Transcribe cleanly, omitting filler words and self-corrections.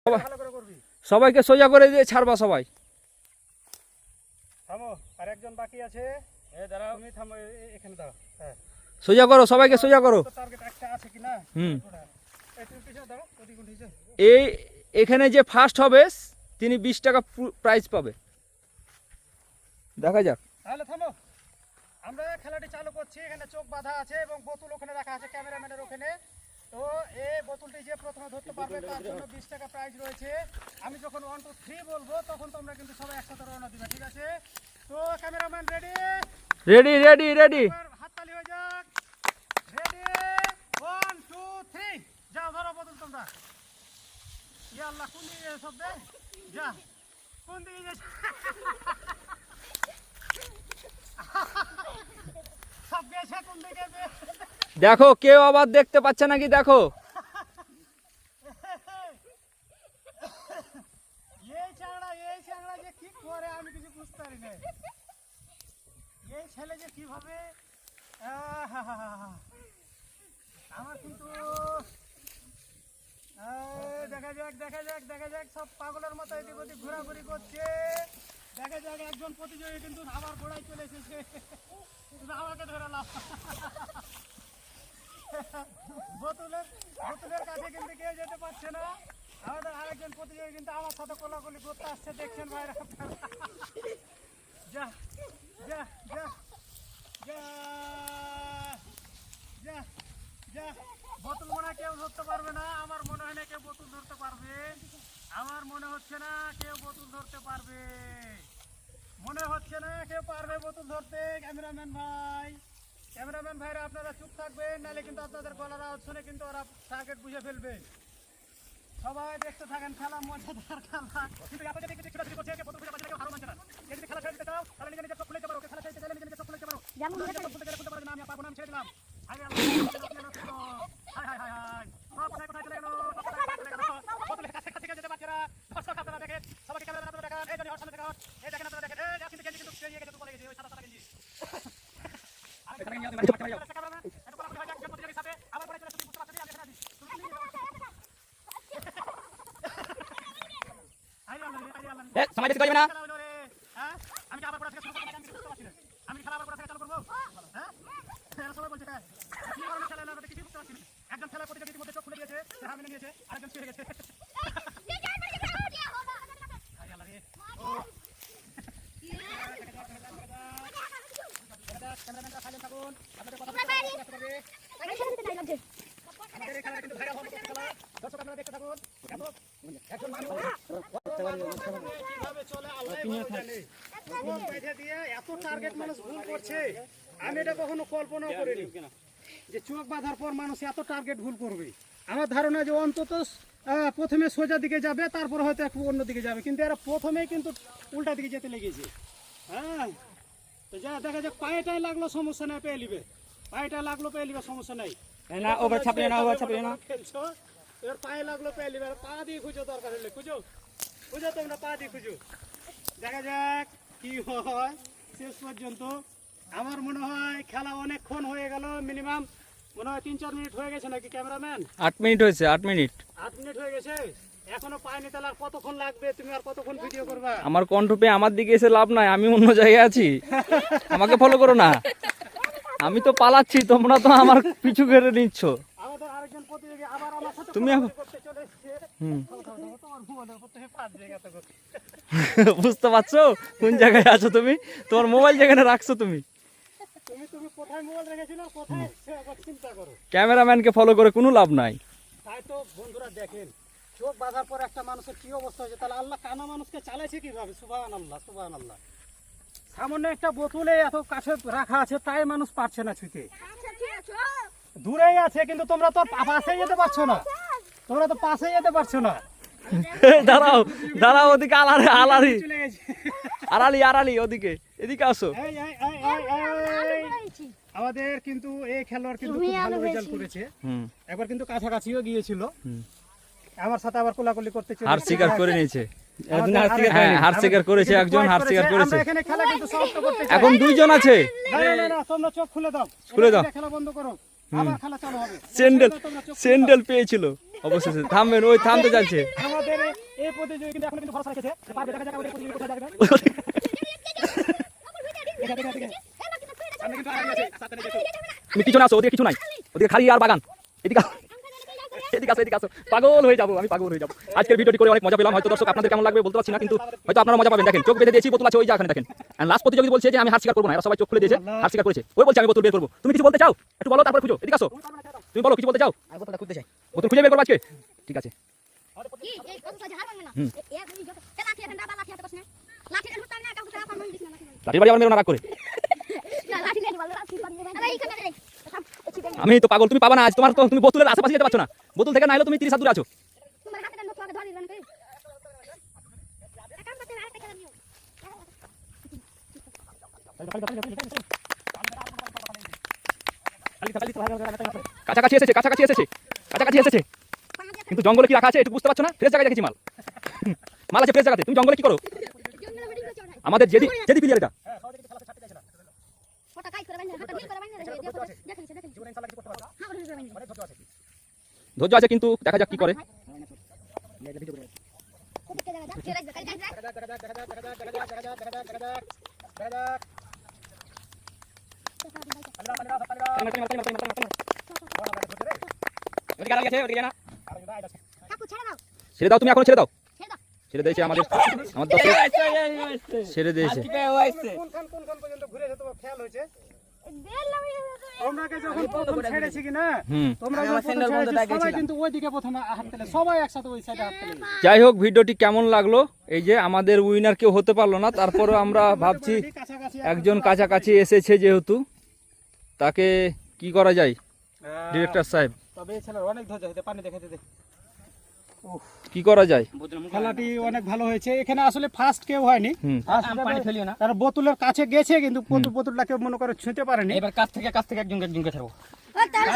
সবাইকে সোজা করে দিয়ে ছাড়বা সবাই। থামো, আর একজন বাকি আছে। তুমি থামো, এখানে দাও। হ্যাঁ, সোজা করো, সবাইকে সোজা করো। টার্গেট একটা আছে কিনা? তুমি পিছনে দাও, প্রতি কোন হিসেবে। এই এখানে যে ফার্স্ট হবে তিনি 20 টাকা প্রাইজ পাবে। দেখা যাক। তাহলে থামো, আমরা খেলাটি চালু করছি। এখানে চোখ বাঁধা আছে এবং বোতল ওখানে রাখা আছে ক্যামেরাম্যানের ওখানে। তো এই বোতলটি যে প্রথমে ধরতে পারবে তার জন্য 20 টাকা প্রাইজ রয়েছে। আমি যখন 1 2 3 বলবো তখন তোমরা কিন্তু সবাই একসাথে রওনা দিবে, ঠিক আছে? তো cameraman ready? Ready ready ready. হাততালি হয়ে যাক। রেডি 1 2 3 যাও, ধরো বোতল তোমরা। ইয়া আল্লাহ, কোন দিকে সব দে যা, কোন দিকে যাচ্ছে? সব গেছে কোন দিকে? দেখো কেউ আবার দেখতে পাচ্ছে নাকি দেখো। এই চাংড়া যে কি করে আমি কিছু বুঝতে পারি না। এই ছেলে যে কিভাবে আমার কিন্তু দেখা যাক দেখা যাক দেখা যাক, সব পাগলের মতো এদিক ওদিক ঘোরাঘুরি করছে। দেখা যাক, একজন প্রতিযোগী কিন্তু আমার ঘোড়ায় চলে এসেছে, আমাকে ধরে লাভ। বোতলের কাছে কিন্তু কেউ যেতে পারছে না। আমাদের আরেকজন প্রতিযোগী কিন্তু আমার সাথে কোলাকুলি করতে আসছে, দেখছেন ভাইরা। যা যা যা যা যা যা, বোতল মনে হয় কেউ ধরতে পারবে না। আমার মনে হয় না কেউ বোতল ধরতে পারবে। আমার মনে হচ্ছে না কেউ বোতল ধরতে পারবে। মনে হচ্ছে না কেউ পারবে বোতল ধরতে। ক্যামেরাম্যান ভাইরা আপনারা চুপ থাকবেন, নাহলে কিন্তু আপনাদের গলার আওয়াজ শুনে কিন্তু ওরা টার্গেট বুঝে ফেলবে। সবাই দেখতে থাকেন, খেলা মজাদার খেলা। কিন্তু এত যদি কিছু ছোটাছুটি করছে, কে বোতল খুঁজে পাচ্ছে না, কেউ হারও মানছে না। কে যদি খেলা ছেড়ে দিতে চাও তাহলে নিজে নিজে চোখ খুলে পারো, খেলা ছেড়ে দিতে চাইলে নিজে নিজে চোখ খুলে পারো। খুলতে পারো না, আমি পারবো না, আমি ছেড়ে দিলাম। হাই হাই হাই হাই, সব কোথায় কোথায় চলে গেল, বোতলের কাছে কাছে যেতে পারছে না। দর্শক আপনারা দেখেন, সবাইকে ক্যামেরা আপনারা দেখান। এই জন্য ওর সামনে দেখান, এই দেখেন আপনারা দেখেন। এই কিন্তু গেঞ্জি কিন্তু পেরিয়ে গেছে, চলে গেছে ওই সাদা সাদা গেঞ্জি। সময় বেশি করবে না। আমি আবার পড়া থেকে শুরু করতে, আমি বুঝতে পারছি না। আমি খেলা আবার পড়া থেকে চালু করবো। হ্যাঁ, সবাই বলছে তাই। কি কারণে খেলা না কিছু বুঝতে পারছি না। একজন খেলা প্রতিযোগীর মধ্যে চোখ খুলে দিয়েছে, হার মেনে নিয়েছে, আরেকজন ছিঁড়ে গেছে। ক্যামেরাম্যানরা সাইলেন্ট থাকুন, আপনাদের কথা বলতে হবে। আমাদের এই খেলাটা কিন্তু ভাইরাল হবে খেলা। দর্শক আপনারা দেখতে থাকুন। একজন মানুষ কিভাবে চলে আল্লাহ জানে। ভুল বেঁধে দিয়ে এত টার্গেট মানুষ ভুল করছে, আমি এটা কখনো কল্পনা করিনি যে চোখ বাঁধার পর মানুষ এত টার্গেট ভুল করবে। আমার ধারণা যে অন্তত প্রথমে সোজা দিকে যাবে, তারপর হয়তো একটু অন্য দিকে যাবে, কিন্তু এরা প্রথমেই কিন্তু উল্টা দিকে যেতে লেগেছে। হ্যাঁ, তো যা দেখা যাক, পায়েটাই লাগলো সমস্যা নাই, পেয়ে নিবে। পায়েটা লাগলো পেয়ে নিবে, সমস্যা নাই। না ওভার ছাপিয়ে না, ওভার ছাপিয়ে না। খেলছো এর পায়ে লাগলো পেয়ে নিবে, পা দিয়ে খুঁজো, দরকার হলে খুঁজো খুঁজো, তোমরা পা দিয়ে খুঁজো। দেখা যাক কি হয় শেষ পর্যন্ত। আমার মনে হয় খেলা অনেকক্ষণ হয়ে গেল, মিনিমাম মনে হয় 3-4 মিনিট হয়ে গেছে নাকি ক্যামেরাম্যান? 8 মিনিট হয়েছে, 8 মিনিট। 8 মিনিট হয়ে গেছে, এখনো পায়নি। তাহলে আর কতক্ষণ লাগবে? তুমি আর কতক্ষণ ভিডিও করবা? আমার কণ্ঠ পেয়ে আমার দিকে এসে লাভ নাই, আমি অন্য জায়গায় আছি। আমাকে ফলো করো না, আমি তো পালাচ্ছি, তোমরা তো আমার পিছু ঘিরে নিচ্ছ। আমাদের আরেকজন প্রতিযোগী আবার আমার সাথে তুমি করতে চলে এসেছে। তোমার মোবাইলের উপর থেকে 5 জায়গা তো করতে। বুঝতে পারছো কোন জায়গায় আছো তুমি? তোমার মোবাইল যেখানে রাখছো তুমি তুমি কোথায় মোবাইল রেখেছিলে, কোথায় সে একবার চিন্তা করো। ক্যামেরাম্যানকে ফলো করে কোনো লাভ নাই। তাই তো বন্ধুরা দেখেন, চোখ বাঁধার পর একটা মানুষের কি অবস্থা হয়েছে। তাহলে আল্লাহ কানা মানুষকে চালাইছে কিভাবে? সুবহানাল্লাহ সুবহানাল্লাহ। সামান্য একটা বোতলে এত কাছে রাখা আছে, তাই মানুষ পারছে না ছুঁতে। দূরেই আছে, কিন্তু তোমরা তো পাশে যেতে পারছো না, তোমরা তো পাশে যেতে পারছো না। দাঁড়াও দাঁড়াও, ওদিকে আলারি আলারি চলে গেছে। আড়ালি আড়ালি, ওদিকে এদিকে আসো। আমাদের কিন্তু এই খেলোয়াড় কিন্তু খুব ভালো রেজাল্ট করেছে। একবার কিন্তু কাছাকাছিও গিয়েছিল, আমার সাথে আবার কোলাকুলি করতে চলে। হার স্বীকার করে নিয়েছে, হার স্বীকার করেছে একজন, হার স্বীকার করেছে। এখানে খেলা কিন্তু সমাপ্ত করতে চাই। এখন 2 জন আছে। না তোমরা চোখ খুলে দাও, খুলে দাও, খেলা বন্ধ করো, আবার খেলা চালু হবে। স্যান্ডেল পেয়েছিল। অবশেষে থামবেন, ওই থামতে যাচ্ছে। আমাদের এই প্রতিযোগী কিন্তু এখনো কিন্তু ভরসা রেখেছে যে পারবে, দেখা যাক আমাদের প্রতিযোগী কোথায় যাবে। সামনে কিন্তু আগামী আছে, সাথে নিয়ে যেতে। তুমি পিছনে আসো, ওদিকে কিছু নাই, ওদিকে খালি আর বাগান। এদিকে আসো, এদিকে আসো, এদিকে আসো। পাগল হয়ে যাবো, আমি পাগল হয়ে যাবো। আজকের ভিডিওটি করে অনেক মজা পেলাম। হয়তো দর্শক আপনাদের কেমন লাগবে বলতে পারছি না, কিন্তু হয়তো আপনারা মজা পাবেন। দেখেন চোখ বেঁধে দিয়েছি, বোতল আছে ওই যে এখানে দেখেন। আর লাস্ট প্রতিযোগী বলছে যে আমি হাত স্বীকার করবো না, এরা সবাই চোখ খুলে দিয়েছে, হাত স্বীকার করেছে। ওই বলছে আমি বোতল বের করবো। তুমি কিছু বলতে চাও? একটু বলো, তারপর খুঁজো। এদিকে আসো, তুমি বলো কিছু বলতে চাও। আর বোতলটা খুঁজতে চাই। বোতল খুঁজে বের করবো আজকে, ঠিক আছে। কি এই কত সাজা হার মানবে না এ এই যত এ লাঠি এখন ডাবা লাঠি হাতে কষ্ট না লাঠি এর হুতাম না কাউকে টাকা পাবো দিছ না লাঠির বাড়ি আবার মেরো না, রাগ করে। না লাঠি নিয়ে বল লাঠি পাবো আরে এইখানে রে আমি তো পাগল, তুমি পাবা না আজ। তোমার তো তুমি বোতলের আশেপাশে যেতে পারছো না। বোতল থেকে না এলে তুমি 30 হাত দূরে আছো। তোমার হাতে দেন তোমাকে ধরে দিবেন কই কাম করতে আরেকটা খেলা নিও কাছাকাছি এসেছে, কাছাকাছি এসেছে, কাছাকাছি এসেছে। কিন্তু জঙ্গলে কি রাখা আছে একটু বুঝতে পারছো না? ফ্রেশ জায়গায় রেখেছি মাল। মাল আছে ফ্রেশ জায়গাতে, তুমি জঙ্গলে কি করো? জঙ্গলে মিটিং করছো না আমাদের যেদি যেদি প্লেয়ার এটা। ফটো কাই করে বাইনা হাতে নীল করে বাইনা রে দেখেন দেখেন জীবন ইনশাআল্লাহ কিছু করতে পারবা হ্যাঁ করে বাইনা ধৈর্য আছে কিন্তু দেখা যাক কি করে। কোথায় জায়গা যা কে রাখবে কাই কাই কাকু ছেড়ে দাও ছেড়ে দাও, তুমি এখন ছেড়ে দাও। ছেড়ে দাও ছেড়ে দিয়েছে আমাদের দর্শক, ছেড়ে দিয়েছে। কোন পর্যন্ত ঘুরে যেতে খেয়াল হয়েছে। বেল লামি তোমরাকে যখন প্রথম ছেড়েছি কিনা, হুম। তোমরা আমি যখন আমার স্যান্ডেল প্রথম বন্ধ ছেড়েছি, দাগ সবাই গেছিলাম। কিন্তু ওইদিকে প্রথমে হাত পেলে, সবাই একসাথে ওই সাইডে হাত পেলে। যাই হোক, ভিডিওটি কেমন লাগলো? এই যে আমাদের উইনার কেউ হতে পারলো না, তারপরে আমরা ভাবছি কাছাকাছি একজন কাছাকাছি এসেছে যেহেতু, তাকে কি করা যায় ডিরেক্টর সাহেব, তবে এই ছেলের অনেক ধৈর্য হতে, পানি দেখাতে দে। কি করা যায়? খেলাটি অনেক ভালো হয়েছে। এখানে আসলে ফার্স্ট কেউ হয়নি, হুম। পানি ফেলিও না। তারা বোতলের কাছে গেছে কিন্তু বোতলটা কেউ মনে করে ছুঁতে পারেনি। এবার কাছ থেকে একজনকে ছাড়বো। ও তাহলে